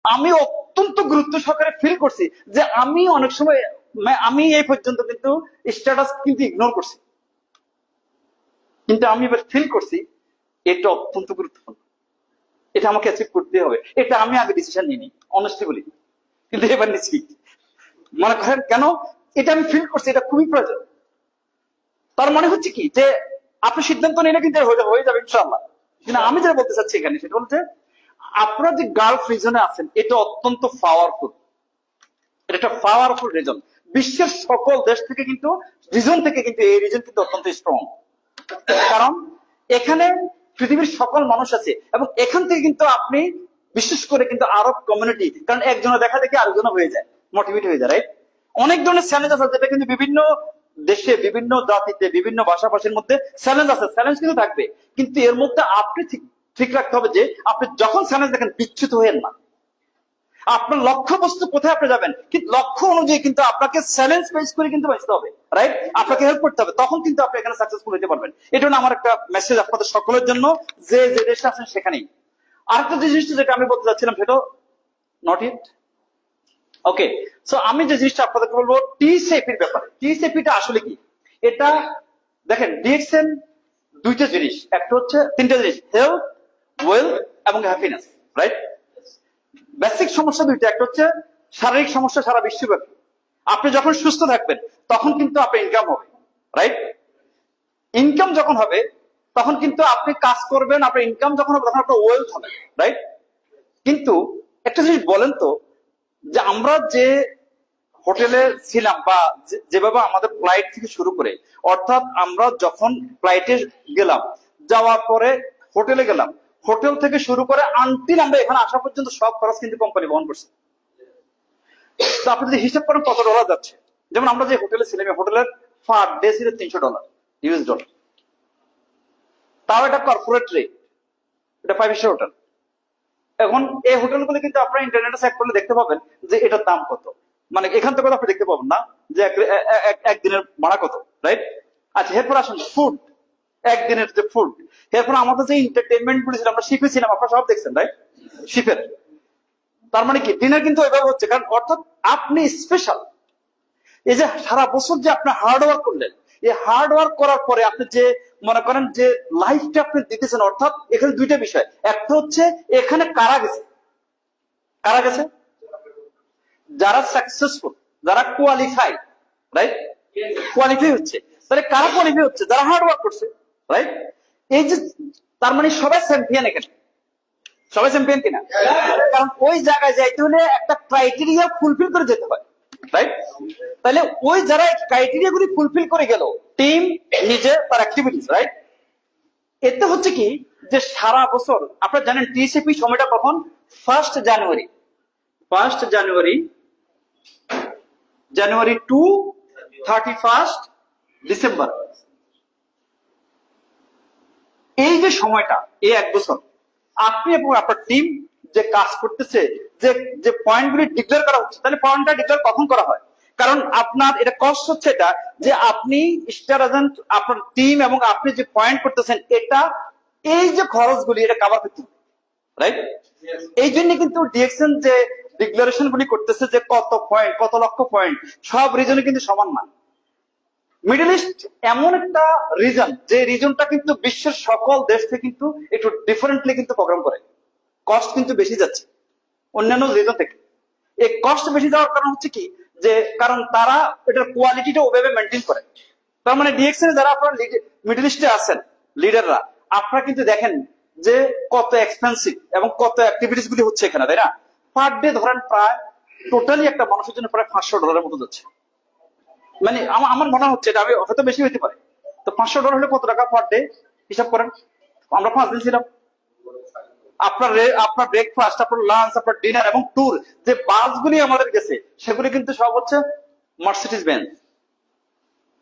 আমি অত্যন্ত গুরুত্ব সহকারে ফিল করছি যে আমি অনেক সময় আমি এই পর্যন্ত কিন্তু স্ট্যাটাস কিন্তু ইগনোর করছি, কিন্তু আমি এবার ফিল করছি এটা অত্যন্ত গুরুত্বপূর্ণ, এটা আমাকে অ্যাচিভ করতে হবে। এটা আমি আগে ডিসিশন নিইনি, অনেস্টলি বলি, কিন্তু এবার নিচ্ছি। মনে করেন কেন, এটা আমি ফিল করছি এটা খুবই প্রয়োজন। তার মানে হচ্ছে কি যে আপনি সিদ্ধান্ত নিলে কিন্তু হয়ে যাবে ইনশাআল্লাহ। কিন্তু আমি যেটা বলতে চাচ্ছি এখানে সেটা হচ্ছে আপনারা যে গালফ রিজনে আছেন এটা অত্যন্ত পাওয়ারফুল, এটা একটা পাওয়ারফুল রিজন। বিশ্বের সকল দেশ থেকে কিন্তু রিজন থেকে কিন্তু এই রিজন কিন্তু অত্যন্ত স্ট্রং, কারণ এখানে পৃথিবীর সকল মানুষ আছে এবং এখান থেকে কিন্তু আপনি বিশেষ করে কিন্তু আরব কমিউনিটি, কারণ একজনের দেখা দেখে আরেকজন হয়ে যায়, মোটিভেট হয়ে যায়, রাইট? অনেক ধরনের চ্যালেঞ্জ আছে যেটা কিন্তু বিভিন্ন দেশে বিভিন্ন জাতিতে বিভিন্ন ভাষাভাষীর মধ্যে চ্যালেঞ্জ আছে, চ্যালেঞ্জ কিন্তু থাকবে, কিন্তু এর মধ্যে আপনি ঠিক ঠিক রাখতে হবে যে আপনি যখন চ্যালেঞ্জ দেখেন বিচ্যুত হয়েন না। আপনার লক্ষ্য বস্তু কোথায় আপনি যাবেন, কিন্তু লক্ষ্য অনুযায়ী কিন্তু আপনাকে চ্যালেঞ্জ ফেস করে কিন্তু বাঁচতে হবে, রাইট? আপনাকে হেল্প করতে হবে, তখন কিন্তু আপনি এখানে সাকসেসফুল হতে পারবেন। এটা হলো আমার একটা মেসেজ আপনাদের সকলের জন্য, যে যে দেশে আছেন সেখানেই। আরেকটা জিনিস যেটা আমি বলতে চাচ্ছিলাম সেটা নট ইট ওকে। সো আমি যে জিনিসটা আপনাদেরকে বলবো টিসিপি এর ব্যাপারে। টিসিপি টা আসলে কি? এটা দেখেন ডিএক্সএন দুইটা জিনিস, একটা হচ্ছে তিনটা জিনিস, হেলথ, ওয়েলথ এবং হ্যাপিনেস, রাইট? বেসিক সমস্যা দুইটা, একটা হচ্ছে শারীরিক সমস্যা সারা বিশ্বব্যাপী। আপনি যখন সুস্থ থাকবেন তখন কিন্তু আপনার ইনকাম হবে, রাইট? ইনকাম যখন হবে তখন কিন্তু আপনি কাজ করবেন, আপনার ইনকাম যখন হবে তখন আপনার ওয়েলথ হবে, রাইট? কিন্তু একটা জিনিস বলেন তো, যে আমরা যে হোটেলে ছিলাম বা যেভাবে আমাদের ফ্লাইট থেকে শুরু করে, অর্থাৎ আমরা যখন ফ্লাইটে গেলাম, যাওয়ার পরে হোটেলে গেলাম, হোটেল থেকে শুরু করে আনটিল আমরা এখানে আসা পর্যন্ত সব খরচ কিন্তু কোম্পানি বহন করছে। তো আপনি যদি হিসাব করেন কত ডলার যাচ্ছে, যেমন আমরা যে হোটেলে ছিলাম হোটেলের পার ডে ছিল $300 ইউএস ডলার, তাও এটা কর্পোরেট রেট, এটা 5 স্টার হোটেল। এখন এই হোটেলগুলো কিন্তু আপনারা ইন্টারনেটে চেক করলে দেখতে পাবেন যে এটার দাম কত, মানে এখান থেকে আপনি দেখতে পাবেন না যে একদিনের ভাড়া কত, রাইট? আচ্ছা, এরপর আসুন ফুড, একদিনের যে ফুড। এরপর আমাদের যে এন্টারটেনমেন্ট গুলো ছিল, আমরা শিপে ছিলাম, আপনারা সব দেখছেন, রাইট? শিপের তার মানে কি ডিনার কিন্তু ওইভাবে হচ্ছে, কারণ অর্থাৎ আপনি স্পেশাল। এই যে সারা বছর যে আপনি হার্ড ওয়ার্ক করলেন, এই হার্ড ওয়ার্ক করার পরে আপনি যে মনে করেন যে লাইফটা আপনি দিতেছেন, অর্থাৎ এখানে দুইটা বিষয়, একটা হচ্ছে এখানে কারা গেছে, কারা গেছে, যারা সাকসেসফুল, যারা কোয়ালিফাই, রাইট? কোয়ালিফাই হচ্ছে, তাহলে কারা কোয়ালিফাই হচ্ছে? যারা হার্ড ওয়ার্ক করছে, রাইট? এই যে তার মানে সবাই চ্যাম্পিয়ন, এখানে সবাই চ্যাম্পিয়ন কিনা? কারণ ওই জায়গায় যাইতে হলে একটা ক্রাইটেরিয়া ফুলফিল করে যেতে হয়, রাইট? তাহলে ওই যারা ক্রাইটেরিয়া গুলি ফুলফিল করে গেল, টিম নিজে তার অ্যাক্টিভিটিস, রাইট? এতে হচ্ছে কি যে সারা বছর আপনারা জানেন টিসিপি সময়টা কখন? 1 জানুয়ারি, 1 জানুয়ারি, জানুয়ারি টু 31 ডিসেম্বর। এই যে সময়টা, এই 1 বছর আপনি এবং আপনার টিম যে কাজ করতেছে, যে যে পয়েন্টগুলি ডিক্লেয়ার করা হচ্ছে, তাহলে পয়েন্টটা ডিক্লেয়ার কখন করা হয়? কারণ আপনার এটা কষ্ট হচ্ছে এটা যে আপনি স্টার এজেন্ট, আপনার টিম এবং আপনি যে পয়েন্ট করতেছেন, এটা এই যে খরচগুলি এটা কভার করতে হবে, রাইট? এই জন্য কিন্তু ডিএক্সএন যে ডিক্লারেশন গুলি করতেছে যে কত পয়েন্ট, কত লক্ষ পয়েন্ট, সব রিজনে কিন্তু সমান না। মিডল ইস্ট এমন একটা রিজন, যে রিজনটা কিন্তু বিশ্বের সকল দেশ থেকে কিন্তু একটু ডিফারেন্টলি কিন্তু প্রোগ্রাম করে, কস্ট কিন্তু বেশি যাচ্ছে অন্যান্য রিজন থেকে। এই কস্ট বেশি যাওয়ার কারণ হচ্ছে কি, যে কারণ তারা এটার কোয়ালিটিটা ওভাবে মেনটেন করে। তার মানে ডিএক্সএন যারা আপনারা মিডল ইস্টে আছেন লিডাররা, আপনারা কিন্তু দেখেন যে কত এক্সপেন্সিভ এবং কত অ্যাক্টিভিটিস গুলি হচ্ছে এখানে, তাই না? পার ডে ধরেন প্রায় টোটালি একটা মানুষের জন্য প্রায় $500 মতো যাচ্ছে। মানে আমার মনে হচ্ছে এটা, আমি হয়তো বেশি হইতে পারে। তো $500 হলে কত টাকা পার ডে হিসাব করেন? আমরা 5 দিন ছিলাম, আপনার ব্রেকফাস্ট, আপনার লাঞ্চ, আপনার ডিনার এবং ট্যুর, যে বাসগুলি আমাদের গেছে সেগুলি কিন্তু সব হচ্ছে মার্সিডিজ বেঞ্জ,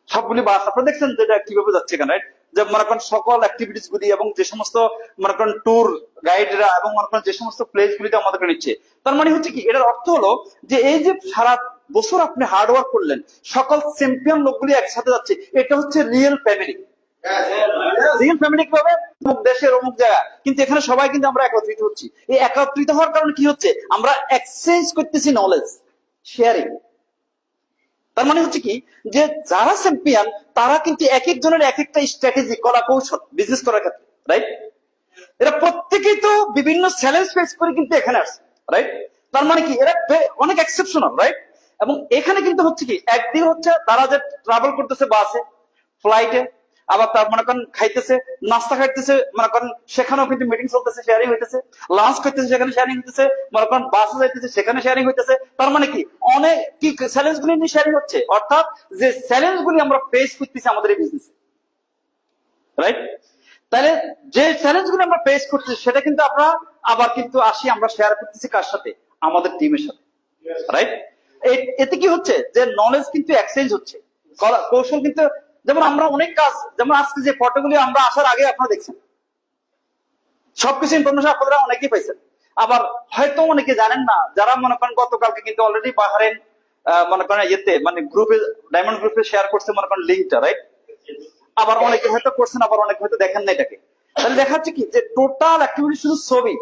সবগুলি বাস। আপনারা দেখছেন যেটা কিভাবে যাচ্ছে এখানে, রাইট? যে মনে করেন সকল অ্যাক্টিভিটিস গুলি এবং যে সমস্ত মনে করেন ট্যুর গাইডরা এবং মনে করেন যে সমস্ত প্লেস গুলিতে আমাদেরকে নিচ্ছে। তার মানে হচ্ছে কি, এটার অর্থ হলো যে এই যে সারা বছর আপনি হার্ড ওয়ার্ক করলেন, সকল চ্যাম্পিয়ন লোকগুলি একসাথে যাচ্ছে, এটা হচ্ছে রিয়েল ফ্যামিলি। সিঙ্গেল ফ্যামিলি কিভাবে অমুক দেশের অমুক জায়গা, কিন্তু এখানে সবাই কিন্তু আমরা একত্রিত হচ্ছি। এই একত্রিত হওয়ার কারণে কি হচ্ছে, আমরা এক্সচেঞ্জ করতেছি নলেজ, শেয়ারিং। তার মানে হচ্ছে কি, যে যারা চ্যাম্পিয়ন তারা কিন্তু এক একজনের এক একটা স্ট্র্যাটেজি, কলা কৌশল বিজনেস করার ক্ষেত্রে, রাইট? এরা প্রত্যেকেই তো বিভিন্ন চ্যালেঞ্জ ফেস করে কিন্তু এখানে আসছে, রাইট? তার মানে কি এরা অনেক এক্সেপশনাল, রাইট? এবং এখানে কিন্তু হচ্ছে কি, একদিন হচ্ছে তারা যে ট্রাভেল করতেছে বাসে, ফ্লাইটে, আবার তার মনে করেন খাইতেছে, নাস্তা খাইতেছে, মনে করেন সেখানেও কিন্তু মিটিং চলতেছে, শেয়ারিং হইতেছে, লাঞ্চ করতেছে সেখানে শেয়ারিং হইতেছে, মনে করেন বাসে যাইতেছে সেখানে শেয়ারিং হইতেছে। তার মানে কি অনেক কি চ্যালেঞ্জ গুলি নিয়ে শেয়ারিং হচ্ছে, অর্থাৎ যে চ্যালেঞ্জ গুলি আমরা ফেস করতেছি আমাদের এই বিজনেসে, রাইট? তাহলে যে চ্যালেঞ্জ গুলো আমরা ফেস করতেছি সেটা কিন্তু আমরা আবার কিন্তু আসি আমরা শেয়ার করতেছি কার সাথে, আমাদের টিমের সাথে, রাইট? এতে কি হচ্ছে, যে নলেজ কিন্তু এক্সচেঞ্জ হচ্ছে, কৌশল কিন্তু, যেমন আমরা অনেক কাজ, যেমন আজকে যে ফটোগুলি আমরা আসার আগে আপনারা দেখছেন, সবকিছু ইনফরমেশন আপনারা অনেকেই পাইছেন। আবার হয়তো অনেকে জানেন না, যারা মনে করেন গতকালকে কিন্তু অলরেডি বাহারেন মনে করেন ইয়েতে মানে গ্রুপে, ডায়মন্ড গ্রুপে শেয়ার করছে মনে করেন লিঙ্কটা, রাইট? আবার অনেকে হয়তো করছেন, আবার অনেকে হয়তো দেখেন না এটাকে। তাহলে দেখা যাচ্ছে কি, যে টোটাল অ্যাক্টিভিটি শুধু ছবি,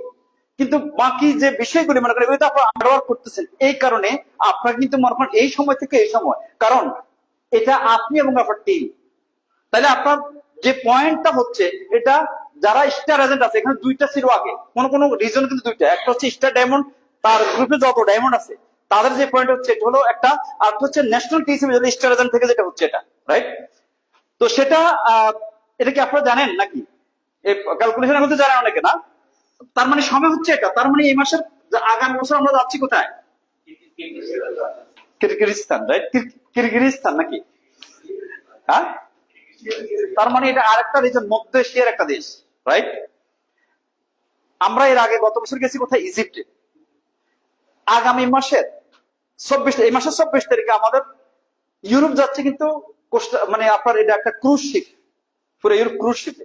কিন্তু বাকি যে বিষয়গুলি মনে করেন এগুলো তো আপনারা আন্ডারওয়ার্ক করতেছেন। এই কারণে আপনারা কিন্তু মনে করেন এই সময় থেকে এই সময়, কারণ এটা আপনি এবং আপনার টিম। তাহলে আপনার যে পয়েন্টটা হচ্ছে, এটা যারা স্টার এজেন্ট আছে, এখানে দুইটা ছিল আগে, কোন কোন রিজন কিন্তু দুইটা, একটা হচ্ছে স্টার ডায়মন্ড, তার গ্রুপে যত ডায়মন্ড আছে তাদের যে পয়েন্ট হচ্ছে এটা হলো একটা, আর হচ্ছে ন্যাশনাল টি হিসেবে স্টার এজেন্ট থেকে যেটা হচ্ছে এটা, রাইট? তো সেটা এটা কি আপনারা জানেন নাকি? ক্যালকুলেশনের মধ্যে জানেন অনেকে না? তার মানে সময় হচ্ছে এটা, তার মানে এই মাসের আগামী বছর আমরা যাচ্ছি কোথায়? কিরগিজস্তান, রাইট? কিরগিজস্তান নাকি? হ্যাঁ, তার মানে এটা আরেকটা রিজন, মধ্য এশিয়ার একটা দেশ, রাইট? আমরা এর আগে গত বছর গেছি কোথায়? ইজিপ্টে। আগামী মাসের 24, এই মাসের 24 তারিখে আমাদের ইউরোপ যাচ্ছে কিন্তু মানে আপনার এটা একটা ক্রুজ শিপ, পুরো ইউরোপ ক্রুজ শিপে।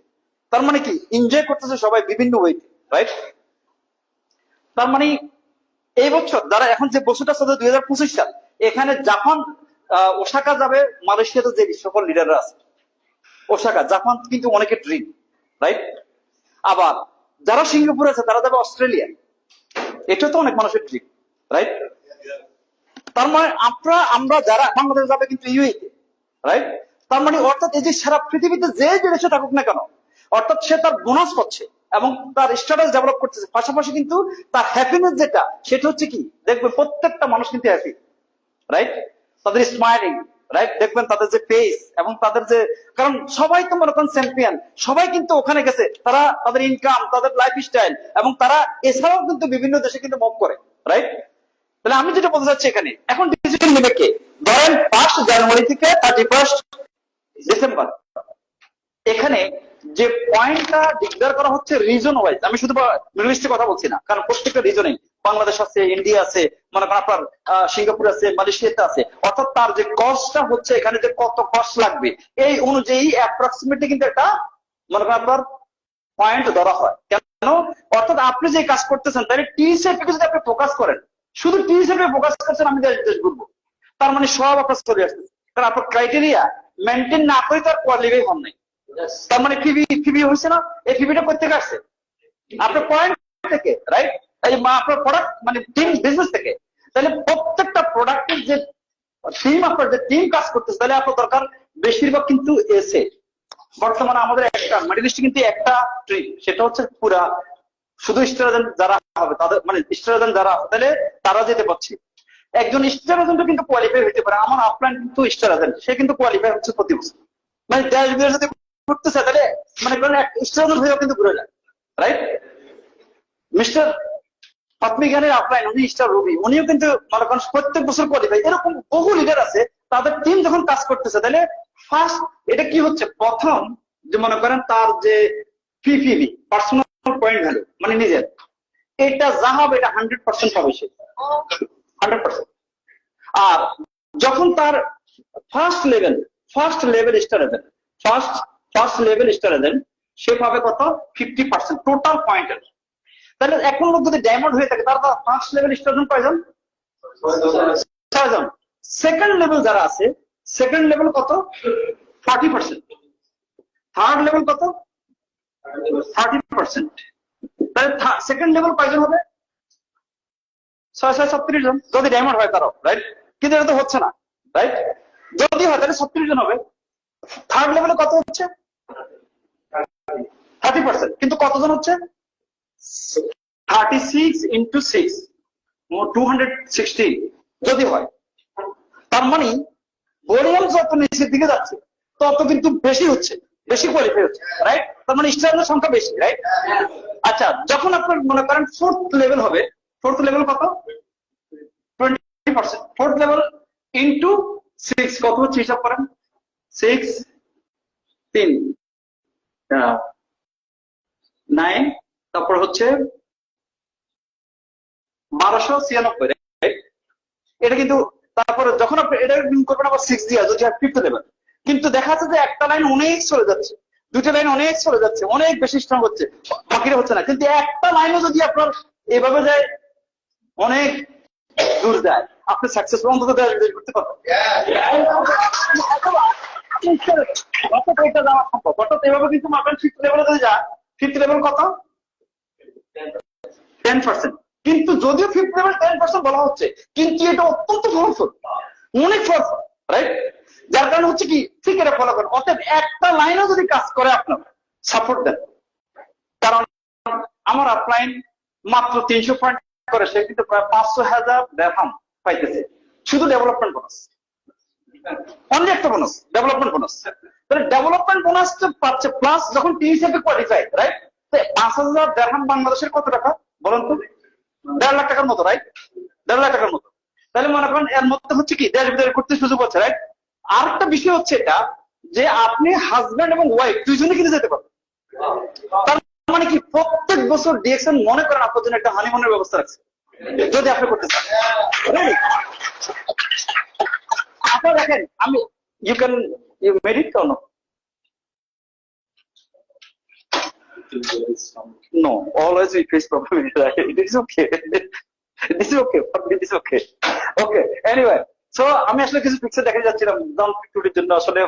তার মানে কি এনজয় করতেছে সবাই বিভিন্ন ওয়েতে, রাইট? তার মানে এই বছর যারা এখন যে বছরটা চলছে 2025 সাল, এখানে জাপান ওসাকা যাবে, মালয়েশিয়াতে যে সকল লিডাররা আছে, ওসাকা জাপান কিন্তু অনেকের ড্রিম, রাইট? আবার যারা সিঙ্গাপুর আছে তারা যাবে অস্ট্রেলিয়া, এটা তো অনেক মানুষের ড্রিম, রাইট? তার মানে আমরা যারা বাংলাদেশ যাবে কিন্তু ইউএইতে, রাইট? তার মানে অর্থাৎ এই যে সারা পৃথিবীতে যে দেশে থাকুক না কেন, অর্থাৎ সে তার বোনাস পাচ্ছে এবং তার স্ট্যাটাস ডেভেলপ করতেছে, পাশাপাশি কিন্তু তার হ্যাপিনেস যেটা, সেটা হচ্ছে কি, দেখবে প্রত্যেকটা মানুষ কিন্তু হ্যাপি, রাইট? তাদের স্মাইলিং, রাইট? দেখবেন তাদের যে ফেস এবং তাদের যে, কারণ সবাই তো মনে করেন চ্যাম্পিয়ন, সবাই কিন্তু ওখানে গেছে, তারা তাদের ইনকাম, তাদের লাইফ স্টাইল, এবং তারা এছাড়াও কিন্তু বিভিন্ন দেশে কিন্তু মুভ করে, রাইট? তাহলে আমি যেটা বলতে চাচ্ছি, এখানে এখন ডিসিশন নেবে কে? ধরেন 1 জানুয়ারি থেকে 31 ডিসেম্বর, এখানে যে পয়েন্টটা ডিক্লেয়ার করা হচ্ছে রিজন ওয়াইজ, আমি শুধু মিডল ইস্টের কথা বলছি না, কারণ প্রত্যেকটা রিজনে বাংলাদেশ আছে, ইন্ডিয়া আছে, মনে করেন আপনার সিঙ্গাপুর আছে, মালয়েশিয়াতে আছে, অর্থাৎ তার যে কস্টটা হচ্ছে এখানে যে কত কস্ট লাগবে এই অনুযায়ী অ্যাপ্রক্সিমেটলি কিন্তু একটা মনে করেন আপনার পয়েন্ট ধরা হয়। কেন? অর্থাৎ আপনি যে কাজ করতেছেন তাহলে টি হিসেবে যদি আপনি ফোকাস করেন, শুধু টি হিসেবে ফোকাস করছেন, আমি দেশ ঘুরবো, তার মানে সব আপনার চলে আসতেছে, কারণ আপনার ক্রাইটেরিয়া মেনটেন না করে তার কোয়ালিফাই হন নাই। তার মানে ফিবি হয়েছে না, এই ফিবিটা করতে আসছে আপনার পয়েন্ট থেকে, রাইট? আপনার প্রোডাক্ট মানে টিম বিজনেস থেকে। তাহলে প্রত্যেকটা প্রোডাক্টের যে টিম, আপনার যে টিম কাজ করতেছে, তাহলে আপনার দরকার বেশিরভাগ কিন্তু এসে বর্তমানে আমাদের একটা মিডল ইস্টে কিন্তু একটা ট্রিপ, সেটা হচ্ছে পুরা শুধু স্টার এজেন্ট যারা হবে তাদের, মানে স্টার এজেন্ট যারা, তাহলে তারা যেতে পারছে। একজন স্টার এজেন্টও কিন্তু কোয়ালিফাই হতে পারে, আমার অফলাইন কিন্তু স্টার এজেন্ট, সে কিন্তু কোয়ালিফাই হচ্ছে প্রতি বছর, মানে দেশ বিদেশ যদি ঘুরতেছে তাহলে মানে স্টার এজেন্ট হয়েও কিন্তু ঘুরে যায়, রাইট? মিস্টার পাতমি জ্ঞানের অফলাইন, উনি স্টার রবি, উনিও কিন্তু মনে করেন প্রত্যেক বছর কোয়ালিফাই। এরকম বহু লিডার আছে, তাদের টিম যখন কাজ করতেছে, তাহলে ফার্স্ট এটা কি হচ্ছে, প্রথম যে মনে করেন তার যে পিপিভি, পার্সোনাল পয়েন্ট ভ্যালু, মানে নিজের, এটা যা হবে এটা 100% পাবে সে, 100%। আর যখন তার first level star agent, first level star agent, সে পাবে কত? 50% টোটাল পয়েন্টের। তাহলে এখন লোক যদি ডায়মন্ড হয়ে থাকে, তার ফার্স্ট লেভেল স্টার এজেন্ট কয়জন? 6জন। সেকেন্ড লেভেল যারা আছে, সেকেন্ড লেভেল কত? 40%। থার্ড লেভেল কত? 30%। তাহলে সেকেন্ড লেভেল কয়জন হবে? 636 জন, যদি ডায়মন্ড হয় তারও, রাইট? কিন্তু এটা তো হচ্ছে না, রাইট? যদি হয় তাহলে 36 জন হবে। থার্ড লেভেলে কত হচ্ছে? 30%, কিন্তু কতজন হচ্ছে? 36 into 6, 216 যদি হয়। তার মানে ভলিউম যত নিচের দিকে যাচ্ছে তত কিন্তু বেশি হচ্ছে, বেশি কোয়ালিফাই হচ্ছে, রাইট? তার মানে স্টুডেন্টের সংখ্যা বেশি, রাইট? আচ্ছা, যখন আপনার মনে করেন ফোর্থ লেভেল হবে, ফোর্থ লেভেল কত? 20%। ফোর্থ লেভেল ইন্টু 6 কত হচ্ছে হিসাব করেন? 6 3 9, তারপর হচ্ছে 1296, রাইট? এটা কিন্তু তারপরে যখন আপনি এটা করবেন আবার 6 দিয়ে, যদি ফিফথ লেভেল, কিন্তু দেখা যাচ্ছে যে একটা লাইন অনেক চলে যাচ্ছে, দুইটা লাইন অনেক চলে যাচ্ছে, অনেক বেশি স্ট্রং হচ্ছে, বাকিটা হচ্ছে না। কিন্তু একটা লাইনও যদি আপনার এভাবে যায়, অনেক দূর যায়, আপনি সাকসেসফুল অন্তত করতে পারবেন। এটা যাওয়া সম্ভব। অর্থাৎ এভাবে কিন্তু মাপেন ফিফথ লেভেলে যদি যায়, ফিফথ লেভেল কত? 10%। কিন্তু যদিও ফিফথ লেভেল 10% বলা হচ্ছে, কিন্তু এটা অত্যন্ত ফলফুল, অনেক ফলফুল, রাইট? যার কারণে হচ্ছে কি, ঠিক এটা ফলো করেন। অর্থাৎ একটা লাইনও যদি কাজ করে আপনার সাপোর্ট দেন, কারণ আমার আপলাইন মাত্র 300 পয়েন্ট করে, সে কিন্তু প্রায় 500,000 দিরহাম পাইতেছে শুধু ডেভেলপমেন্ট বোনাস। অনলি একটা বোনাস, ডেভেলপমেন্ট বোনাস। তাহলে ডেভেলপমেন্ট বোনাস পাচ্ছে, প্লাস যখন টিএসএফ কোয়ালিফাই, রাইট? 5,000 দিরহাম বাংলাদেশের কত টাকা বলেন তো? 1.5 লাখ টাকার মতো, রাইট? 1.5 লাখ টাকার মতো। তাহলে মনে করেন এর মধ্যে হচ্ছে কি দেশ বিদেশ করতে সুযোগ হচ্ছে, রাইট? আরেকটা বিষয় হচ্ছে এটা যে আপনি হাজব্যান্ড এবং ওয়াইফ দুইজনে কিনে যেতে পারবেন। তার মানে কি, প্রত্যেক বছর ডিএক্সএন মনে করেন আপনার জন্য একটা হানিমুনের ব্যবস্থা রাখছে, যদি আপনি করতে চান। আপনারা দেখেন, আমি ইউ মেরিট কেন? No, always we face problem. It is okay. This is okay. This is okay. Okay. Anyway, so আমি আসলে কিছু পিকচার দেখে যাচ্ছিলাম, টুটির জন্য আসলে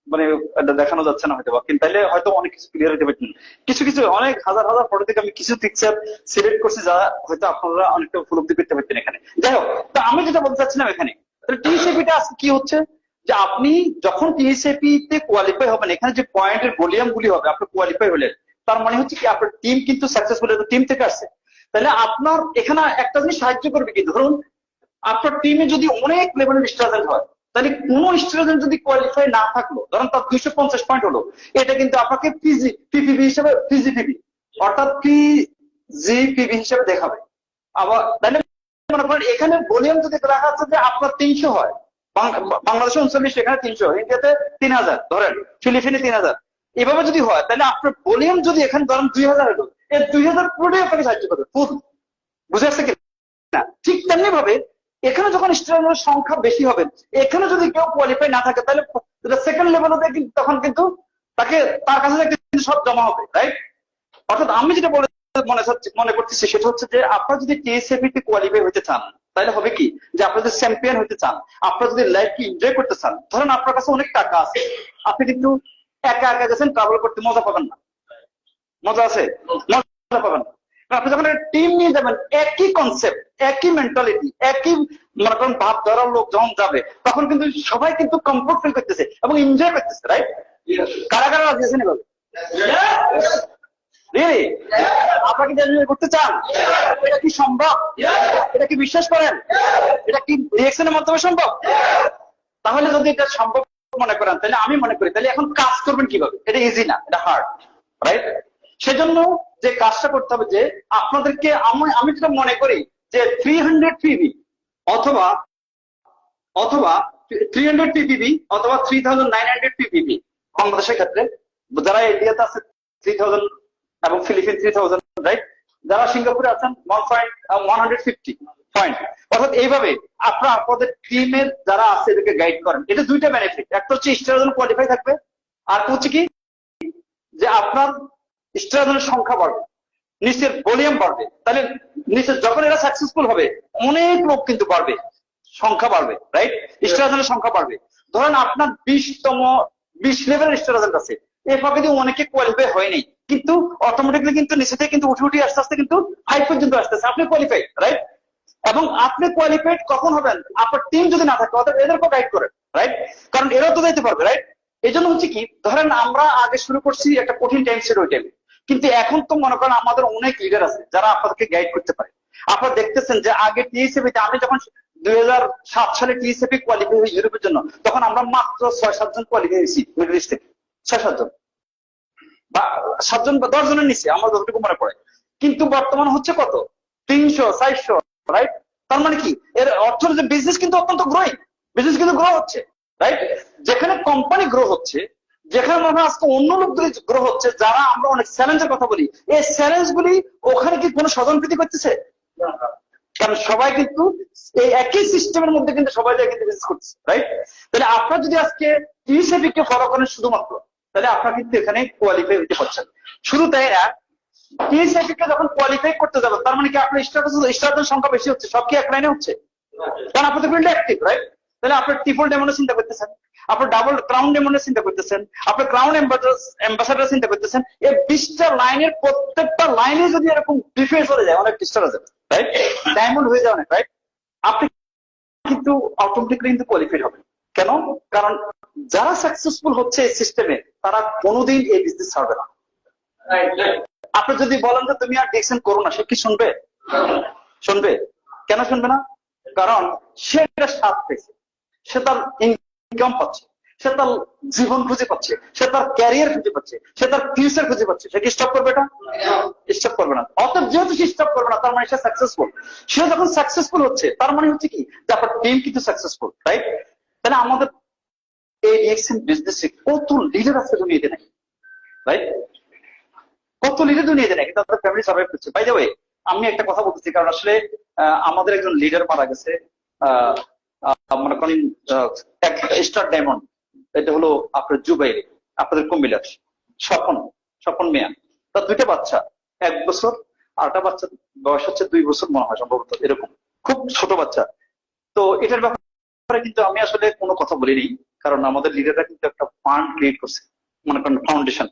মানে এটা দেখানো যাচ্ছে না হয়তো, কিন্তু তাইলে হয়তো অনেক কিছু ক্লিয়ার হতে পারতেন। কিছু কিছু অনেক হাজার হাজার ফটো থেকে আমি কিছু পিকচার সিলেক্ট করছি, যা হয়তো আপনারা অনেকটা উপলব্ধি করতে পারতেন এখানে। যাই হোক, তো আমি যেটা বলতে চাচ্ছিলাম এখানে, টিএসএপিটা আজকে কি হচ্ছে যে আপনি যখন টিএসএপি তে কোয়ালিফাই হবেন, এখানে যে পয়েন্টের ভলিউম গুলি হবে, আপনি কোয়ালিফাই হলেন, তার মানে হচ্ছে কি আপনার টিম কিন্তু সাকসেসফুল, টিম থেকে আসছে। তাহলে আপনার এখানে একটা জিনিস সাহায্য করবে কি, ধরুন আপনার টিমে যদি অনেক লেভেলের স্টুডেন্ট হয়, তাহলে কোন স্টুডেন্ট যদি কোয়ালিফাই না থাকলো, ধরুন তার 250 পয়েন্ট হলো, এটা কিন্তু আপনাকে পিপিবি হিসেবে, পিজিপিবি অর্থাৎ পিজিপিবি হিসেবে দেখাবে। আবার তাহলে মনে করেন এখানে ভলিউম যদি দেখা যাচ্ছে যে আপনার 300 হয়, বাংলাদেশে 39, এখানে 300, ইন্ডিয়াতে 3000, ধরেন ফিলিপিনে 3000, এভাবে যদি হয়, তাহলে আপনার ভলিউম যদি এখানে ধরেন 2000 হলো, এই 2000 পুরোটাই আপনাকে সাহায্য করবে, ফুল। বুঝে আসছে কি না? ঠিক তেমনি ভাবে এখানে যখন স্টুডেন্টের সংখ্যা বেশি হবে, এখানে যদি কেউ কোয়ালিফাই না থাকে, তাহলে সেকেন্ড লেভেলে তখন কিন্তু তাকে, তার কাছে কিন্তু সব জমা হবে, রাইট? অর্থাৎ আমি যেটা মনে করতেছি সেটা হচ্ছে যে আপনারা যদি টিএসএপি তে কোয়ালিফাই হতে চান, তাহলে হবে কি যে আপনারা যদি চ্যাম্পিয়ন হতে চান, আপনারা যদি লাইফকে এনজয় করতে চান, ধরেন আপনার কাছে অনেক টাকা আছে, আপনি কিন্তু একা একা গেছেন, ট্রাভেল করতে মজা পাবেন না। মজা আছে? মজা পাবেন না। আপনি যখন টিম নিয়ে যাবেন, একই কনসেপ্ট, একই মেন্টালিটি, একই মনে করেন ভাব ধরার লোক যখন যাবে, তখন কিন্তু সবাই কিন্তু কমফোর্ট ফিল করতেছে এবং এনজয় করতেছে, রাইট? কারা কারা রাজি আছেন এভাবে? রিয়েলি আপনাকে এনজয় করতে চান? এটা কি সম্ভব? এটা কি বিশ্বাস করেন? এটা কি রিঅ্যাকশনের মাধ্যমে সম্ভব? তাহলে যদি এটা সম্ভব মনে করেন, তাহলে আমি মনে করি তাহলে এখন কাজ করবেন কিভাবে? এটা ইজি না, এটা হার্ড, রাইট? সেজন্য যে কাজটা করতে হবে যে আপনাদেরকে, আমি যেটা মনে করি যে 300 পিবি অথবা 300 পিপিবি অথবা 3900 পিপিবি বাংলাদেশের ক্ষেত্রে, যারা ইন্ডিয়াতে আছে 3000 এবং ফিলিপিন 3000, রাইট? যারা সিঙ্গাপুরে আছেন 150 পয়েন্ট। অর্থাৎ এইভাবে আপনারা আপনাদের টিমের যারা আছে এদেরকে গাইড করেন। এটা দুইটা বেনিফিট, একটা হচ্ছে স্টুডেন্ট কোয়ালিফাই থাকবে, আর হচ্ছে কি যে আপনার স্টুডেন্টের সংখ্যা বাড়বে, নিচের ভলিউম বাড়বে। তাহলে নিচে যখন এরা সাকসেসফুল হবে, অনেক লোক কিন্তু বাড়বে, সংখ্যা বাড়বে, রাইট? স্টুডেন্টের সংখ্যা বাড়বে। ধরেন আপনার 20 লেভেলের স্টুডেন্ট আছে, এই ফাঁকে দিয়ে অনেকে কোয়ালিফাই হয়নি, কিন্তু অটোমেটিকলি কিন্তু নিচে থেকে কিন্তু উঠে উঠে আস্তে আস্তে কিন্তু 5 পর্যন্ত আসতেছে, আপনি কোয়ালিফাইড, রাইট? এবং আপনি কোয়ালিফাইড কখন হবেন? আপনার টিম যদি না থাকে, অর্থাৎ এদেরকেও গাইড করেন, রাইট? কারণ এরাও তো যাইতে পারবে, রাইট? এই জন্য হচ্ছে কি, ধরেন আমরা আগে শুরু করছি একটা কঠিন টাইম ছিল ওই টাইমে, কিন্তু এখন তো মনে করেন আমাদের অনেক লিডার আছে যারা আপনাদেরকে গাইড করতে পারে। আপনারা দেখতেছেন যে আগে টিএসএপি তে, আমি যখন 2007 সালে টিএসএপি কোয়ালিফাই হই ইউরোপের জন্য, তখন আমরা মাত্র 6-7 জন কোয়ালিফাই হয়েছি মিডল ইস্ট থেকে, 6-7 জন বা 7 জন বা 10 জনের নিচে আমার যতটুকু মনে পড়ে। কিন্তু বর্তমান হচ্ছে কত, 300-400, রাইট? তার মানে কি, এর অর্থ যে বিজনেস কিন্তু অত্যন্ত গ্রোয়িং, বিজনেস কিন্তু গ্রো হচ্ছে, রাইট? যেখানে কোম্পানি গ্রো হচ্ছে, যেখানে মনে হয় আজকে অন্য লোকগুলি গ্রো হচ্ছে, যারা আমরা অনেক চ্যালেঞ্জের কথা বলি, এই চ্যালেঞ্জ গুলি ওখানে কি কোনো স্বজনপ্রীতি করতেছে? কারণ সবাই কিন্তু এই একই সিস্টেমের মধ্যে কিন্তু সবাই কিন্তু বিজনেস করছে, রাইট? তাহলে আপনারা যদি আজকে টিএসএপি কে ফলো করেন শুধুমাত্র, তাহলে আপনারা কিন্তু এখানে কোয়ালিফাই হতে পারছেন। শুধু তাই না, টিএসএপি কে যখন কোয়ালিফাই করতে যাবেন, তার মানে কি আপনার স্টার্টের সংখ্যা বেশি হচ্ছে? সব কি এক লাইনে হচ্ছে? কারণ আপনি তো ফিল্ডে অ্যাক্টিভ, রাইট? তাহলে আপনার ট্রিপল ডায়মন্ডের চিন্তা করতেছেন, আপনার ডাবল ক্রাউন ডায়মন্ডের চিন্তা করতেছেন, আপনার ক্রাউন অ্যাম্বাসাডার চিন্তা করতেছেন। এই 20টা লাইনের প্রত্যেকটা লাইনে যদি এরকম ডিফেন্স হয়ে যায়, অনেক ডিস্টার্ব হয়ে যাবে, রাইট? ডায়মন্ড হয়ে যাবে, রাইট? আপনি কিন্তু অটোমেটিক্যালি কিন্তু কোয়ালিফাইড হবেন। কেন? কারণ যারা সাকসেসফুল হচ্ছে এই সিস্টেমে, তারা কোনোদিন এই বিজনেস ছাড়বে না। আপনি যদি বলেন যে তুমি আর ডিকশন করো না, সে কি শুনবে? শুনবে। কেন শুনবে না? কারণ সে একটা স্বাদ পেয়েছে, সে তার ইনকাম পাচ্ছে, সে তার জীবন খুঁজে পাচ্ছে, সে তার ক্যারিয়ার খুঁজে পাচ্ছে, সে তার ফিউচার খুঁজে পাচ্ছে। সে কি স্টপ করবে? এটা স্টপ করবে না। অতএব যেহেতু সে স্টপ করবে না, তার মানে সে সাকসেসফুল। সে যখন সাকসেসফুল হচ্ছে, তার মানে হচ্ছে কি, যে আপনার টিম কিন্তু সাকসেসফুল, রাইট? তাহলে আমাদের এই ডিএক্সএন বিজনেসে কত লিডার আছে দুনিয়াতে নাকি, রাইট? কত লিডার দুনিয়াতে নাকি তাদের ফ্যামিলি সার্ভাইভ করছে। বাই দ্য ওয়ে, আমি একটা কথা বলতেছি, কারণ আসলে আমাদের একজন লিডার মারা গেছে, মনে করেন এক স্টার ডায়মন্ড, এটা হলো আপনার জুবাইরে, আপনাদের কুমিল্লার স্বপন, স্বপন মিয়া। তার 2টা বাচ্চা, 1 বছর, আরেকটা বাচ্চা বয়স হচ্ছে 2 বছর মনে হয় সম্ভবত, এরকম খুব ছোট বাচ্চা। তো এটার ব্যাপারে কিন্তু আমি আসলে কোনো কথা বলিনি, কারণ আমাদের লিডাররা কিন্তু একটা ফান্ড ক্রিয়েট করছে, মনে করেন ফাউন্ডেশন।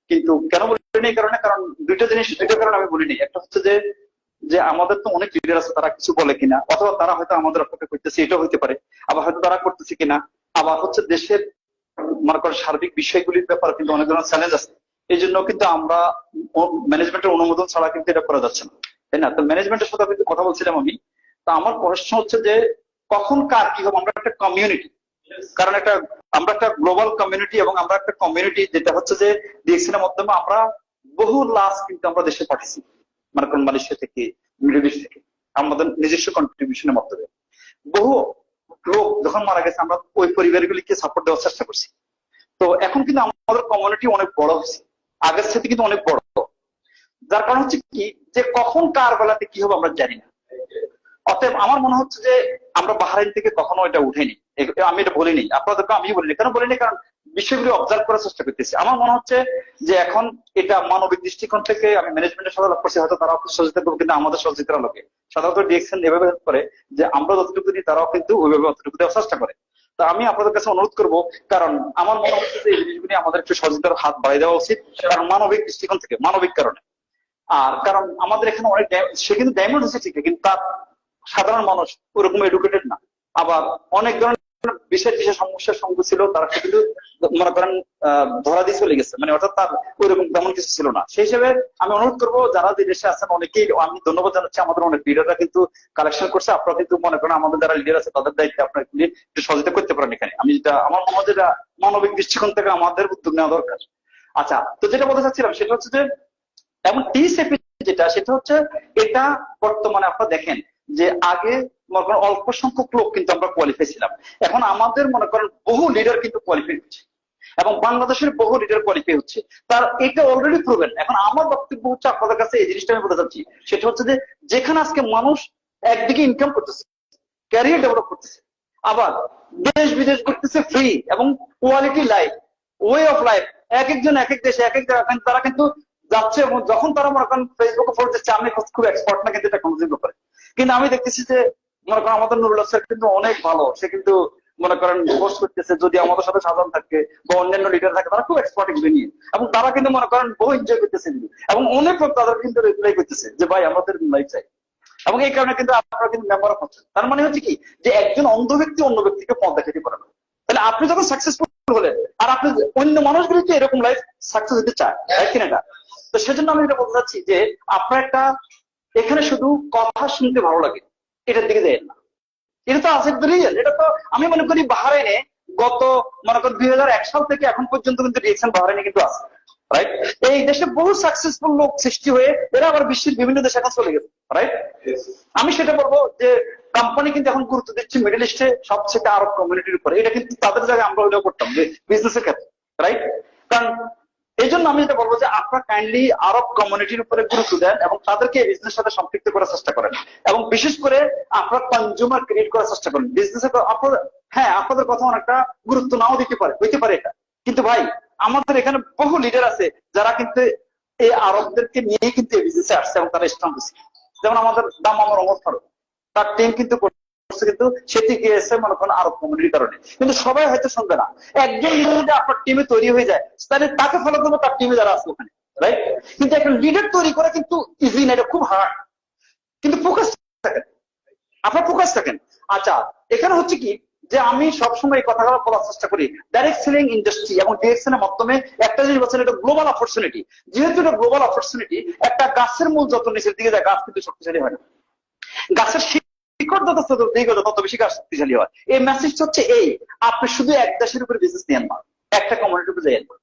কিন্তু কেন বলিনি এই কারণে, কারণ 2টা জিনিস, 2টা কারণ আমি বলিনি। একটা হচ্ছে যে যে আমাদের তো অনেক লিডার আছে, তারা কিছু বলে কিনা, অথবা তারা হয়তো আমাদের অপেক্ষা করতেছে, এটাও হতে পারে। আবার হয়তো তারা করতেছে কিনা, আবার হচ্ছে দেশের মনে করেন সার্বিক বিষয়গুলির ব্যাপারে কিন্তু অনেক ধরনের চ্যালেঞ্জ আছে। এই জন্য কিন্তু আমরা ম্যানেজমেন্টের অনুমোদন ছাড়া কিন্তু এটা করা যাচ্ছে না, তাই না? তো ম্যানেজমেন্টের সাথে কিন্তু কথা বলছিলাম আমি। তো আমার প্রশ্ন হচ্ছে যে কখন কার কি হবে? আমরা একটা কমিউনিটি, কারণ আমরা একটা গ্লোবাল কমিউনিটি, এবং আমরা একটা কমিউনিটি যেটা হচ্ছে যে ডিএক্সএন মাধ্যমে আমরা বহু লাশ কিন্তু আমরা দেশে পাঠিয়েছি, মনে করেন মালয়েশিয়া থেকে, মিডল ইস্ট থেকে, আমাদের নিজস্ব কন্ট্রিবিউশনের মাধ্যমে। বহু লোক যখন মারা গেছে, আমরা ওই পরিবারগুলিকে সাপোর্ট দেওয়ার চেষ্টা করছি। তো এখন কিন্তু আমাদের কমিউনিটি অনেক বড় হয়েছে, আগের সাথে কিন্তু অনেক বড়। যার কারণ হচ্ছে কি, যে কখন কার বেলাতে কি হবে আমরা জানি না। অতএব আমার মনে হচ্ছে যে আমরা বাহারাইন থেকে কখনো এটা উঠেনি, আমি এটা বলিনি, আপনাদেরকে আমি বলিনি। কেন বলিনি? কারণ বিষয়গুলি অবজার্ভ করার চেষ্টা করতেছি। আমার মনে হচ্ছে যে এখন এটা মানবিক দৃষ্টিকোণ থেকে আমি ম্যানেজমেন্টের সাথে লাভ করছি, হয়তো তারাও সচেতন করবে, কিন্তু আমাদের সচেতন লোকে সাধারণত ডিএক্সএন এভাবে হেল্প করে যে আমরা যতটুকু দিই, তারাও কিন্তু ওইভাবে অতটুকু দেওয়ার চেষ্টা করে। তো আমি আপনাদের কাছে অনুরোধ করবো, কারণ আমার মনে হচ্ছে যে এই জিনিসগুলি আমাদের একটু সচেতন হাত বাড়াই দেওয়া উচিত, কারণ মানবিক দৃষ্টিকোণ থেকে, মানবিক কারণে। আর কারণ আমাদের এখানে অনেক, সে কিন্তু ডায়মন্ড হচ্ছে ঠিক, কিন্তু তার সাধারণ মানুষ ওরকম এডুকেটেড না। আবার অনেক ধরনের বিশেষ বিশেষ সমস্যার সম্মুখীন ছিল, তারা কিন্তু মনে করেন ধরা দিয়ে চলে গেছে, মানে অর্থাৎ তার ওইরকম তেমন কিছু ছিল না। সেই হিসেবে আমি অনুরোধ করবো, যারা বিদেশে আছেন অনেকেই, আমি ধন্যবাদ জানাচ্ছি, আমাদের অনেক লিডাররা কিন্তু কালেকশন করছে। আপনারা কিন্তু মনে করেন আমাদের যারা লিডার আছে, তাদের দায়িত্বে আপনারা একটু সহযোগিতা করতে পারেন এখানে। আমি যেটা আমার মনে হয়, যেটা মানবিক দৃষ্টিকোণ থেকে আমাদের উদ্যোগ নেওয়া দরকার। আচ্ছা, তো যেটা বলতে চাচ্ছিলাম সেটা হচ্ছে যে এবং টিএসএপি যেটা, সেটা হচ্ছে এটা বর্তমানে আপনারা দেখেন যে আগে মনে করেন অল্প সংখ্যক লোক কিন্তু আমরা কোয়ালিফাই ছিলাম, এখন আমাদের মনে করেন বহু লিডার কিন্তু কোয়ালিফাই হচ্ছে, এবং বাংলাদেশের বহু লিডার কোয়ালিফাই হচ্ছে। তার এটা অলরেডি প্রুভেন। এখন আমার বক্তব্য হচ্ছে আপনাদের কাছে এই জিনিসটা আমি বলতে চাচ্ছি, সেটা হচ্ছে যে যেখানে আজকে মানুষ একদিকে ইনকাম করতেছে, ক্যারিয়ার ডেভেলপ করতেছে, আবার দেশ বিদেশ করতেছে ফ্রি, এবং quality life, way of life, এক একজন এক এক দেশে এক এক জায়গায় তারা কিন্তু যাচ্ছে। এবং যখন তারা মনে করেন ফেসবুকে ফলো দিচ্ছে, আমি খুব এক্সপার্ট না কিন্তু এটা কনজিউম করে, কিন্তু আমি দেখতেছি যে মনে করেন আমাদের নুরুল্লাহ স্যার কিন্তু অনেক ভালো, সে কিন্তু মনে করেন পোস্ট করতেছে, যদি আমাদের সাথে সাধারণ থাকে বা অন্যান্য লিডার থাকে, তারা খুব এক্সপার্ট এগুলো নিয়ে, এবং তারা কিন্তু মনে করেন বহু এনজয় করতেছে এবং অনেক লোক তাদের কিন্তু রিপ্লাই করতেছে যে ভাই আমাদের লাইফ চাই। এবং এই কারণে কিন্তু আপনারা কিন্তু মেম্বার হচ্ছেন। তার মানে হচ্ছে কি, যে একজন অন্ধ ব্যক্তি অন্য ব্যক্তিকে পথ দেখাতে পারে না। তাহলে আপনি যখন সাকসেসফুল হলেন, আর আপনি অন্য মানুষগুলো তো এরকম লাইফ সাকসেস হতে চায়, তাই কিনা এটা? তো সেজন্য আমি এটা বলতে চাচ্ছি যে আপনার একটা এখানে শুধু কথা শুনতে ভালো লাগে, এটার দিকে দেয় না। এটা তো আছে রিয়েল। এটা তো আমি মনে করি বাহারাইনে গত মনে করি 2001 সাল থেকে এখন পর্যন্ত কিন্তু রিয়েকশন বাহারাইনে কিন্তু আছে, রাইট? এই দেশে বহু সাকসেসফুল লোক সৃষ্টি হয়ে এরা আবার বিশ্বের বিভিন্ন দেশে এখন চলে গেছে, রাইট? আমি সেটা বলবো যে কোম্পানি কিন্তু এখন গুরুত্ব দিচ্ছে মিডল ইস্টে সবচেয়ে আরব কমিউনিটির উপরে। এটা কিন্তু তাদের জায়গায় আমরা ওইটাও করতাম যে বিজনেসের ক্ষেত্রে, রাইট? কারণ এই জন্য আমি যেটা বলবো যে আপনারা কাইন্ডলি আরব কমিউনিটির উপরে গুরুত্ব দেন এবং তাদেরকে বিজনেসের সাথে সম্পৃক্ত করার চেষ্টা করেন, এবং বিশেষ করে আপনারা কনজিউমার ক্রিয়েট করার চেষ্টা করেন বিজনেসে। হ্যাঁ, আপনাদের কথা অনেকটা গুরুত্ব নাও দিতে পারে, হইতে পারে এটা, কিন্তু ভাই আমাদের এখানে বহু লিডার আছে যারা কিন্তু এই আরবদেরকে নিয়ে কিন্তু এই বিজনেসে আসছে এবং তারা স্ট্রং হচ্ছে। যেমন আমাদের দাম আমার অমর ফারুক, তার টিম কিন্তু কিন্তু সেটি গিয়েছে মনে করেন আরব কমিউনিটির কারণে। কিন্তু সবাই হয়তো শুনবে না। একজন লিডার যদি আপনার টিমে তৈরি হয়ে যায়, তাহলে তাকে ফলো করবো তার টিমে যারা আছে ওখানে, রাইট? কিন্তু একটা লিডার তৈরি করা কিন্তু ইজি না, এটা খুব হার্ড। কিন্তু ফোকাস থাকেন, আপনার ফোকাস থাকেন। আচ্ছা, এখানে হচ্ছে কি যে আমি সবসময় এই কথাগুলো বলার চেষ্টা করি, ডাইরেক্ট সেলিং ইন্ডাস্ট্রি এবং ডিরেকশনের মাধ্যমে একটা জিনিস বলছেন, এটা গ্লোবাল অপরচুনিটি। যেহেতু এটা গ্লোবাল অপরচুনিটি, একটা গাছের মূল যত নিচের দিকে যায় গাছ কিন্তু শক্তিশালী হয় না। গাছের শিকড় যত দিকে তত বেশি গাছ শক্তিশালী হয়। এই মেসেজটা হচ্ছে এই, আপনি শুধু এক দেশের উপর বিজনেস নেন না, একটা কমিউনিটির উপর যান না,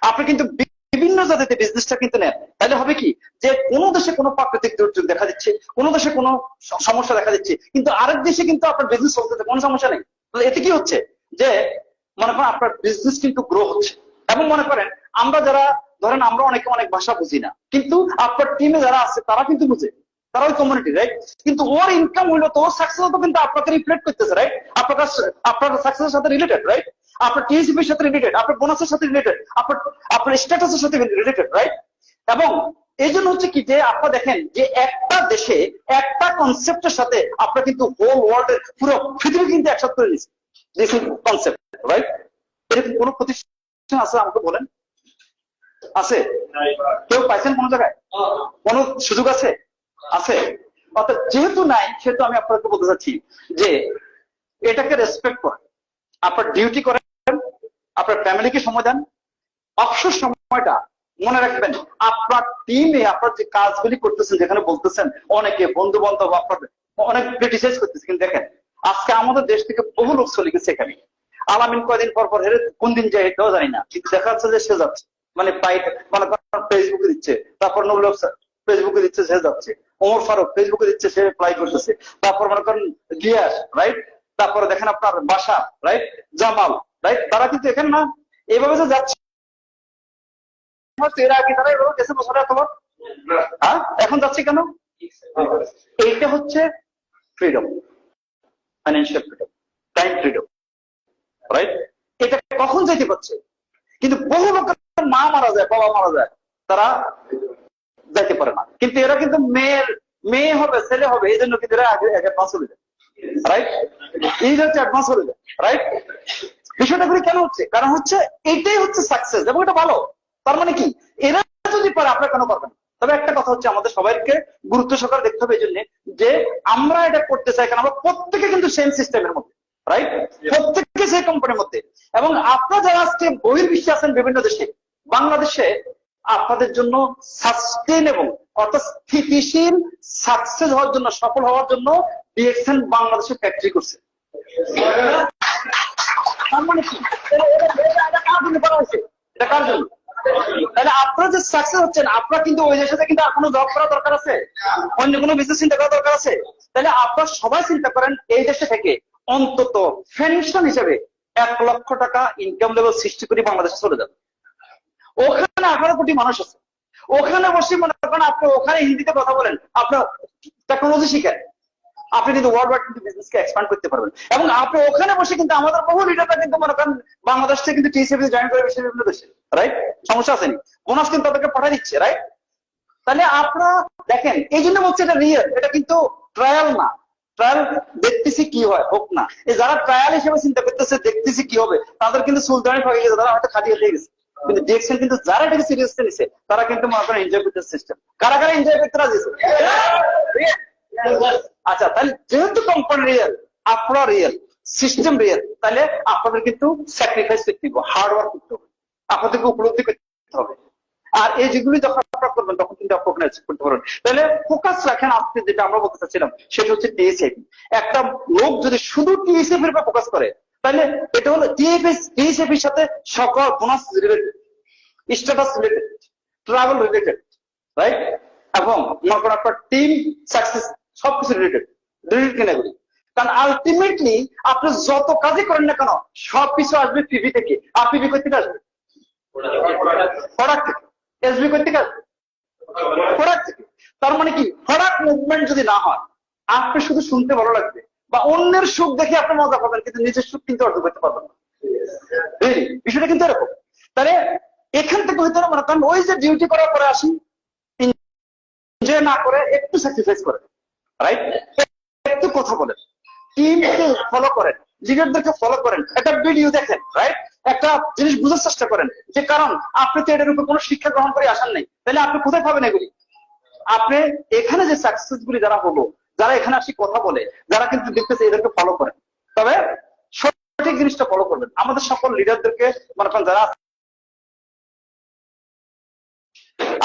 আপনি কিন্তু বিভিন্ন জাতিতে বিজনেসটা কিন্তু নেন। তাহলে হবে কি যে কোনো দেশে কোনো প্রাকৃতিক দুর্যোগ দেখা দিচ্ছে, কোনো দেশে কোনো সমস্যা দেখা দিচ্ছে, কিন্তু আরেক দেশে কিন্তু আপনার বিজনেস চলতেছে, কোনো সমস্যা নেই। এতে কি হচ্ছে যে মনে করেন আপনার বিজনেস কিন্তু গ্রো হচ্ছে। এবং মনে করেন আমরা যারা ধরেন আমরা অনেকে অনেক ভাষা বুঝি না, কিন্তু আপনার টিমে যারা আছে তারা কিন্তু বুঝে, তারা ওই কমিউনিটি, রাইট? কিন্তু ওর ইনকাম হইলো তো ওর সাকসেস তো কিন্তু আপনাকে রিফ্লেক্ট করতেছে, রাইট? আপনার সাকসেসের সাথে রিলেটেড, রাইট? আপনার টিএসিপির সাথে রিলেটেড, আপনার বোনাসের সাথে রিলেটেড, আপনার স্ট্যাটাসের সাথে রিলেটেড, রাইট? এবং এই জন্য হচ্ছে কি যে আপনারা দেখেন যে একটা দেশে একটা কনসেপ্টের সাথে আপনার কিন্তু হোল ওয়ার্ল্ডের পুরো পৃথিবী কিন্তু একসাথে করে নিচ্ছে, দিস কনসেপ্ট, রাইট? এরকম কোন প্রতিষ্ঠান আছে আমাকে বলেন, আছে? কেউ পাইছেন কোন জায়গায়? কোন সুযোগ আছে? আছে? অর্থাৎ যেহেতু নাই, সেহেতু আমি আপনাকে বলতে চাচ্ছি যে এটাকে রেসপেক্ট করেন, আপনার ডিউটি করেন, আপনার ফ্যামিলিকে সময় দেন। অবসর সময়টা মনে রাখবেন আপনার টিমে আপনার যে কাজগুলি করতেছেন, যেখানে বলতেছেন অনেকে বন্ধু বান্ধব আপনার অনেক ক্রিটিসাইজ করতেছে, কিন্তু দেখেন আজকে আমাদের দেশ থেকে বহু লোক চলে গেছে এখানে। আলামিন কয়দিন পর পর হেরে কোন দিন যায় এটাও জানি না, কিন্তু দেখা যাচ্ছে যে সে যাচ্ছে, মানে মনে করেন ফেসবুকে দিচ্ছে, তারপর নবুল ফেসবুকে দিচ্ছে সে যাচ্ছে, ওমর ফারুক ফেসবুকে দিচ্ছে সে প্লাই করতেছে, তারপর মনে করেন গিয়াস, রাইট? তারপরে দেখেন আপনার বাসা, রাইট? জামাল, রাইট? তারা কিন্তু এখানে না এইভাবে যে যাচ্ছে, এরা আগে তারা এভাবে গেছে বছরে তোমার, হ্যাঁ এখন যাচ্ছে কেন? এইটা হচ্ছে freedom, financial freedom, time freedom, right? এটা কখন যেতে পারছে। কিন্তু বহু লোকের মা মারা যায়, বাবা মারা যায়, তারা যাইতে পারে না। কিন্তু এরা কিন্তু মেয়ে হবে, ছেলে হবে, এই জন্য কিন্তু এরা আগে অ্যাডভান্স হয়ে যায়, রাইট? এই হচ্ছে অ্যাডভান্স হয়ে যায়, রাইট? বিষয়টা করে কেন হচ্ছে? কারণ হচ্ছে এটাই হচ্ছে সাকসেস এবং এটা ভালো। তার মানে কি এরা যদি পারে আপনারা কেন পারবেন? তবে একটা কথা হচ্ছে আমাদের সবাইকে গুরুত্ব সহকারে দেখতে হবে এই জন্য যে আমরা এটা করতে চাই কারণ আমরা প্রত্যেকে কিন্তু সেম সিস্টেমের মধ্যে, রাইট? প্রত্যেককে সেই কোম্পানির মধ্যে। এবং আপনারা যারা আজকে বহির্বিশ্বে আছেন বিভিন্ন দেশে, বাংলাদেশে আপনাদের জন্য সাস্টেনেবল অর্থাৎ স্থিতিশীল সাকসেস হওয়ার জন্য, সফল হওয়ার জন্য ডিএক্সএন বাংলাদেশে ফ্যাক্টরি করছে। তার মানে কি এটা কার জন্য করা হয়েছে? এটা কার জন্য? তাহলে আপনারা যে সাকসেস হচ্ছেন, আপনারা কিন্তু ওই দেশে কিন্তু আর কোনো জব করা দরকার আছে, অন্য কোনো বিজনেস চিন্তা করা দরকার আছে? তাহলে আপনারা সবাই চিন্তা করেন এই দেশে থেকে অন্তত পেনশন হিসেবে 1 লক্ষ টাকা ইনকাম লেভেল সৃষ্টি করে বাংলাদেশে চলে যাবে। ওখানে 18 কোটি মানুষ আছে, ওখানে বসে মনে করেন আপনি ওখানে হিন্দিতে কথা বলেন, আপনার টেকনোলজি শিখেন, আপনি কিন্তু ওয়ার্ল্ড ওয়াইড কিন্তু বিজনেসকে এক্সপ্যান্ড করতে পারবেন। এবং আপনি ওখানে বসে কিন্তু আমাদের বহু লিডাররা কিন্তু মনে করেন বাংলাদেশ থেকে কিন্তু টিসিএফ জয়েন করে বিশ্বের বিভিন্ন দেশে, রাইট? সমস্যা আসেনি, বোনাস কিন্তু তাদেরকে পাঠিয়ে দিচ্ছে, রাইট? তাহলে আপনারা দেখেন এই জন্য বলছে এটা রিয়েল, এটা কিন্তু ট্রায়াল না। ট্রায়াল দেখতেছি কি হয় হোক না, এই যারা ট্রায়াল হিসেবে চিন্তা করতেছে দেখতেছি কি হবে, তাদের কিন্তু সুলতানি হয়ে গেছে, তারা হয়তো খাটিয়ে দিয়ে গেছে। কিন্তু ডিএক্সএন কিন্তু যারা এটাকে সিরিয়াসলি নিছে তারা কিন্তু মনে করেন এনজয় করতে সিস্টেম। কারা কারা এনজয় করতে রাজি আছে? আচ্ছা, তাহলে যেহেতু কোম্পানি রিয়েল, আপনারা রিয়েল, সিস্টেম রিয়েল, তাহলে আপনাদের কিন্তু স্যাক্রিফাইস করতে হবে, হার্ড ওয়ার্ক করতে হবে, আপনাদেরকে উপলব্ধি করতে হবে। আর এই যেগুলি যখন আপনারা করবেন তখন কিন্তু আপনি ওখানে অ্যাচিভ করতে পারবেন। তাহলে ফোকাস রাখেন, আপনি যেটা আমরা বলতে চাচ্ছিলাম সেটা হচ্ছে টিএসএফ। একটা লোক যদি শুধু টিএসএফ এর উপর ফোকাস করে, তাহলে এটা হলো টিএসএফ এর সাথে সকল bonus related, status related, travel related, right, এবং মনে করেন আপনার টিম সাকসেস সবকিছু রিলেটেড কিনা এগুলি। কারণ আলটিমেটলি আপনি যত কাজই করেন না কেন সবকিছু আসবে পিভি থেকে। আর পিভি করতে আসবে প্রোডাক্ট থেকে, এসবি করতে আসবে প্রোডাক্ট থেকে। তার মানে কি, প্রোডাক্ট মুভমেন্ট যদি না হয়, আপনি শুধু শুনতে ভালো লাগবে বা অন্যের সুখ দেখে আপনি মজা পাবেন, কিন্তু নিজের সুখ কিন্তু অর্জন করতে পারবেন না। বিষয়টা কিন্তু এরকম। তাহলে এখান থেকে হইতে পারে মনে করেন ওই যে ডিউটি করার পরে আসি, এনজয় না করে একটু স্যাক্রিফাইস করেন, রাইট, একটু কথা বলেন, টিমকে ফলো করেন, লিডারদেরকে ফলো করেন, একটা ভিডিও দেখেন, রাইট, একটা জিনিস বুঝার চেষ্টা করেন যে কারণ আপনি তো এটার উপর কোনো শিক্ষা গ্রহণ করে আসেন নাই, তাহলে আপনি কোথায় পাবেন এগুলি? আপনি এখানে যে সাকসেস গুলি যারা হলো, যারা এখানে আসি কথা বলে, যারা কিন্তু দেখতেছে এদেরকে ফলো করেন, তবে সঠিক জিনিসটা ফলো করবেন। আমাদের সকল লিডারদেরকে মনে করেন যারা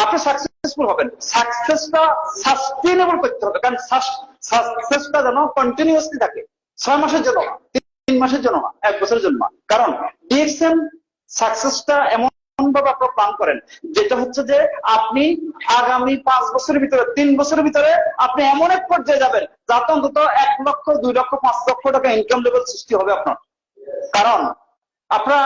আপনি সাকসেসফুল হবেন, সাকসেসটা সাস্টেইনেবল করতে হবে। কারণ সাকসেসটা যেন কন্টিনিউয়াসলি থাকে, 6 মাসের জন্য না, 3 মাসের জন্য না, 1 বছরের জন্য না। কারণ ডিএক্সএন সাকসেসটা এমন ভাবে আপনারা প্ল্যান করেন যেটা হচ্ছে যে আপনি আগামী 5 বছরের ভিতরে, 3 বছরের ভিতরে আপনি এমন এক পর্যায়ে যাবেন যাতে অন্তত 1 লক্ষ, 2 লক্ষ, 5 লক্ষ টাকা ইনকাম লেভেল সৃষ্টি হবে আপনার। কারণ আপনারা,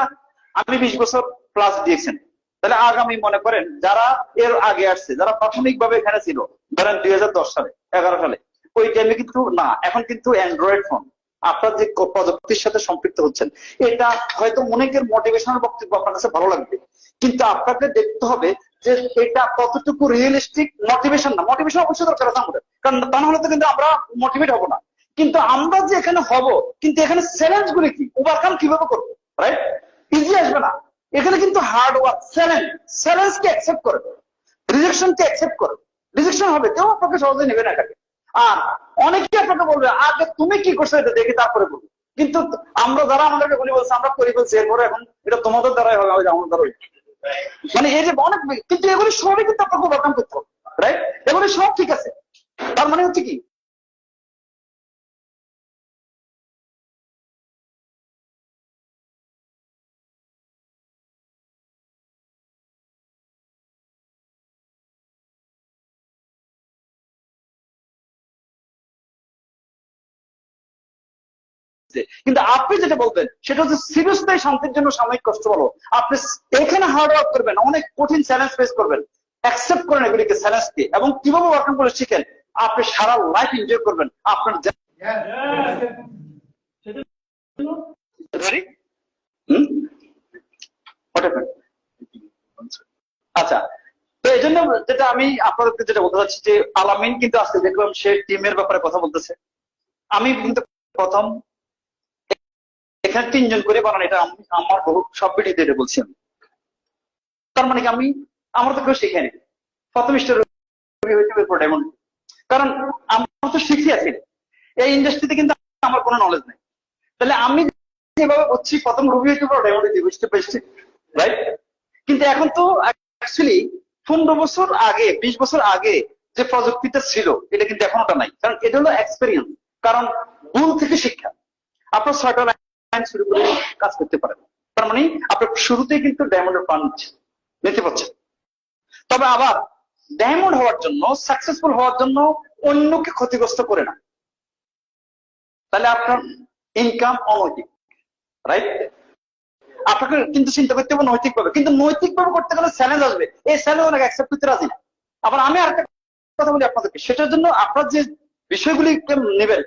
আমি 20 বছর প্লাস দিয়েছেন, তাহলে আগামী মনে করেন যারা এর আগে আসছে, যারা প্রাথমিকভাবে এখানে ছিল ধরেন 2010 সালে, 11 সালে, ওই টাইমে কিন্তু না, এখন কিন্তু অ্যান্ড্রয়েড ফোন, আপনার যে প্রযুক্তির সাথে সম্পৃক্ত হচ্ছেন, এটা হয়তো অনেকের মোটিভেশনাল বক্তব্য আপনার কাছে ভালো লাগবে, কিন্তু আপনাকে দেখতে হবে যে এটা কতটুকু রিয়েলিস্টিক। মোটিভেশন না, মোটিভেশন অবশ্যই দরকার আছে আমাদের, কারণ তা না হলে তো কিন্তু আমরা মোটিভেট হবো না। কিন্তু আমরা যে এখানে হব, কিন্তু এখানে চ্যালেঞ্জ গুলি কি, ওভারকাম কিভাবে করবো, রাইট, ইজি আসবে না। এখানে কিন্তু হার্ড ওয়ার্ক, চ্যালেঞ্জ কে অ্যাকসেপ্ট করে, রিজেকশন কে অ্যাকসেপ্ট করে। রিজেকশন হবে, কেউ আপনাকে সহজে নেবে না এটাকে। আর অনেকে আপনাকে বলবে আগে তুমি কি করছো এটা দেখি তারপরে বলবো। কিন্তু আমরা যারা আমাদেরকে বলি বলছে আমরা করে ফেলছি, এরপরে এখন এটা তোমাদের দ্বারাই হবে, আমার দ্বারা, মানে এই যে অনেক, কিন্তু এগুলি সবই কিন্তু আপনাকে ওভারকাম করতে হবে, রাইট, এগুলি সব ঠিক আছে। তার মানে হচ্ছে কি, কিন্তু আপনি যেটা বলবেন সেটা হচ্ছে চিরস্থায়ী শান্তির জন্য সাময়িক কষ্ট বলো। আপনি এখানে হার্ড ওয়ার্ক করবেন, অনেক কঠিন চ্যালেঞ্জ ফেস করবেন, অ্যাকসেপ্ট করেন এগুলিকে, চ্যালেঞ্জকে, এবং কিভাবে ওয়ার্কিং করে শিখেন, আপনি সারা লাইফ এনজয় করবেন আপনার। আচ্ছা, তো এই জন্য যেটা আমি আপনাদেরকে যেটা বলতে চাচ্ছি যে আলামিন কিন্তু আজকে দেখলাম সে টিমের ব্যাপারে কথা বলতেছে। আমি কিন্তু প্রথম এখানে 3 জন করে বানানো, এটা আমার বহু সব ভিডিওতে এটা বলছি আমি। তার মানে কি আমি, আমার তো কেউ শিখেনি প্রথম স্টার হইতে ডায়মন্ড, কারণ আমরা তো শিখি আছি এই ইন্ডাস্ট্রিতে, কিন্তু আমার কোনো নলেজ নেই। তাহলে আমি যেভাবে বলছি প্রথম রুবি হইতে ডায়মন্ড দিব, স্টেপ বাই স্টেপ, রাইট। কিন্তু এখন তো অ্যাকচুয়ালি 15 বছর আগে, 20 বছর আগে যে প্রযুক্তিটা ছিল এটা কিন্তু এখন ওটা নাই, কারণ এটা হলো এক্সপেরিয়েন্স। কারণ ভুল থেকে শিক্ষা। আপনার 6টা লাইন শুরু করে কাজ করতে পারেন, তার মানে আপনার শুরুতেই কিন্তু ডায়মন্ডের প্ল্যান নিতে পারছেন। তবে আবার ডায়মন্ড হওয়ার জন্য, সাকসেসফুল হওয়ার জন্য অন্যকে ক্ষতিগ্রস্ত করে না, তাহলে আপনার ইনকাম অনৈতিক, রাইট। আপনাকে কিন্তু চিন্তা করতে হবে নৈতিক ভাবে, কিন্তু নৈতিক ভাবে করতে গেলে চ্যালেঞ্জ আসবে, এই চ্যালেঞ্জ অনেক অ্যাকসেপ্ট করতে রাজি না। আবার আমি আরেকটা কথা বলি আপনাদেরকে, সেটার জন্য আপনার যে বিষয়গুলি নেবেন